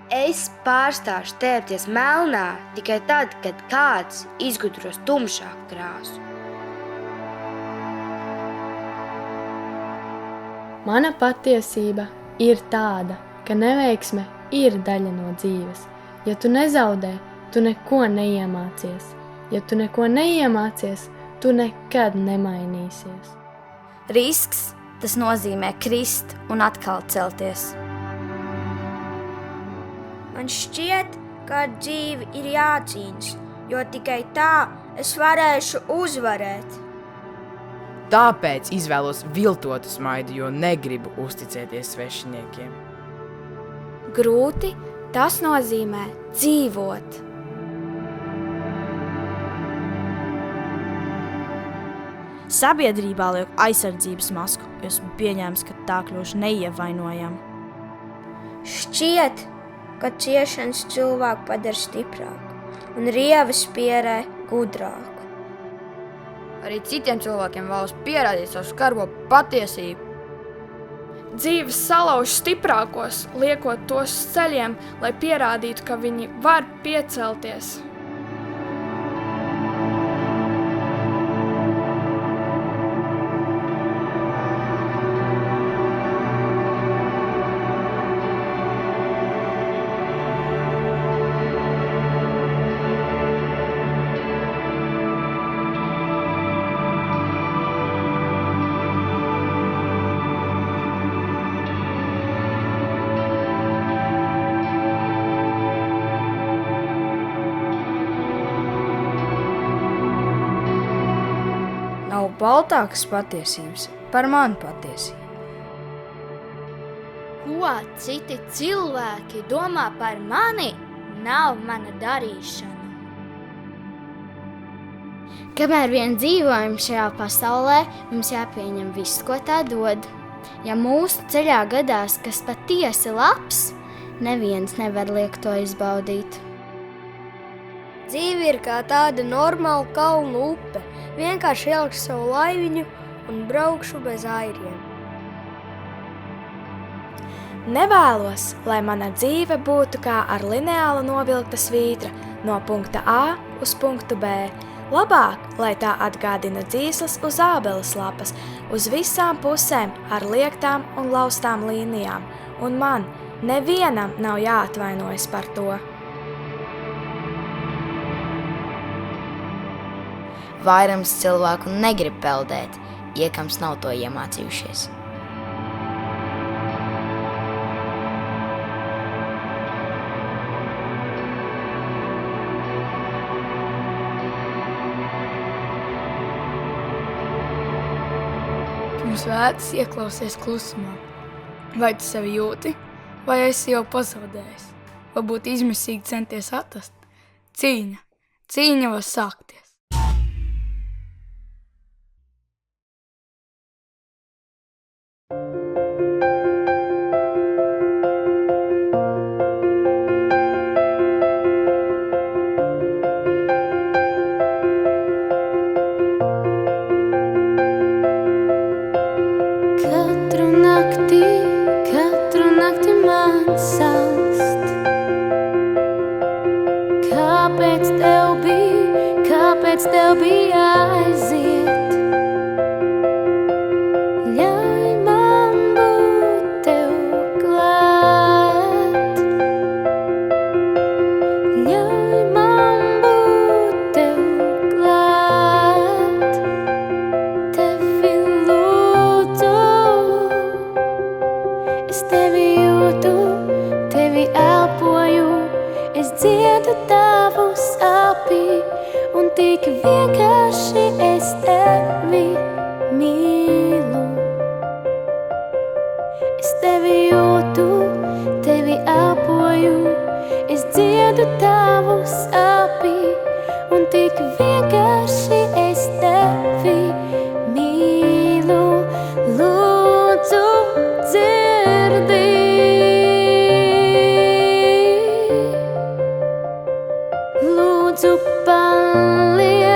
Es pārstāšu tērpties melnā tikai tad, kad kāds izgudros tumšāku krāsu. Mana patiesība ir tāda, ka neveiksme ir daļa no dzīves. Ja tu nezaudē, tu neko neiemācies. Ja tu neko neiemācies, tu nekad nemainīsies. Risks, tas nozīmē krist un atkal celties. Man šķiet, ka ar dzīvi ir jācīnas, jo tikai tā es varēšu uzvarēt. Tāpēc izvēlos viltotu smaidu, jo negribu uzticēties svešiniekiem. Grūti, tas nozīmē dzīvot. Sabiedrībā liek aizsardzības masku, jo esmu pieņēmis, ka tā kļūšu neievainojama. Šķiet, ka ciešanas cilvēku padara stiprāku un rievas pierē gudrāku. Arī citiem cilvēkiem vēlas pierādīt savu skarbo patiesību. Dzīves salauž stiprākos, liekot tos ceļiem, lai pierādītu, ka viņi var piecelties. Nav baltākas patiesības par manu patiesību. Ko citi cilvēki domā par mani, nav mana darīšana. Kamēr vien dzīvojam šajā pasaulē, mums jāpieņem viss, ko tā dod. Ja mūsu ceļā gadās kas patiesi labs, neviens nevar liekt to izbaudīt. Dzīve ir kā tāda normāla kalnu upe. Vienkārši ielikšu savu laiviņu un braukšu bez airiem. Nevēlos, lai mana dzīve būtu kā ar lineāli novilkta svītra no punkta A uz punktu B. Labāk, lai tā atgādina dzīslas uz ābeles lapas, uz visām pusēm ar liektām un laustām līnijām, un man nevienam nav jāatvainojas par to. Vairums cilvēku negrib peldēt, iekams nav to iemācījušies. Pirms vētas ieklausies klusumā. Vai tu sevi jūti, vai esi jau pazaudējis? Varbūt izmisīgi centies atrast. Cīņa var sākties. Katru nakti man salst. Kāpēc tev bija aiziet? Ļauj man būt tev klāt. Ļauj man būt tev klāt. Tevi lūdzu, es tevi jūtu, tevi elpoju, es dziedu tavu sāpī, un tik vienkārši es tevi mīlu. Es tevi jūtu, tevi elpoju, es dziedu tavu sāpī, un tik vienkārši es tevi mīlu. Lūdzu, dzirdi. Lūdzu, paliec.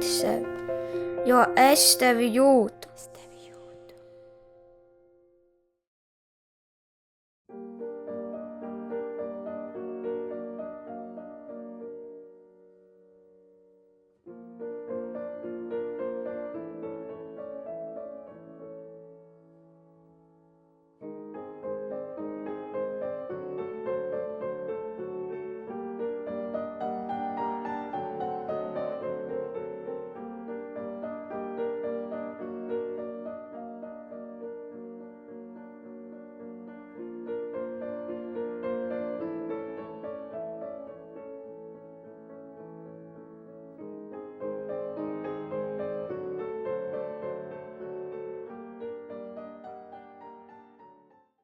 sevi, jo es tevi jūtu.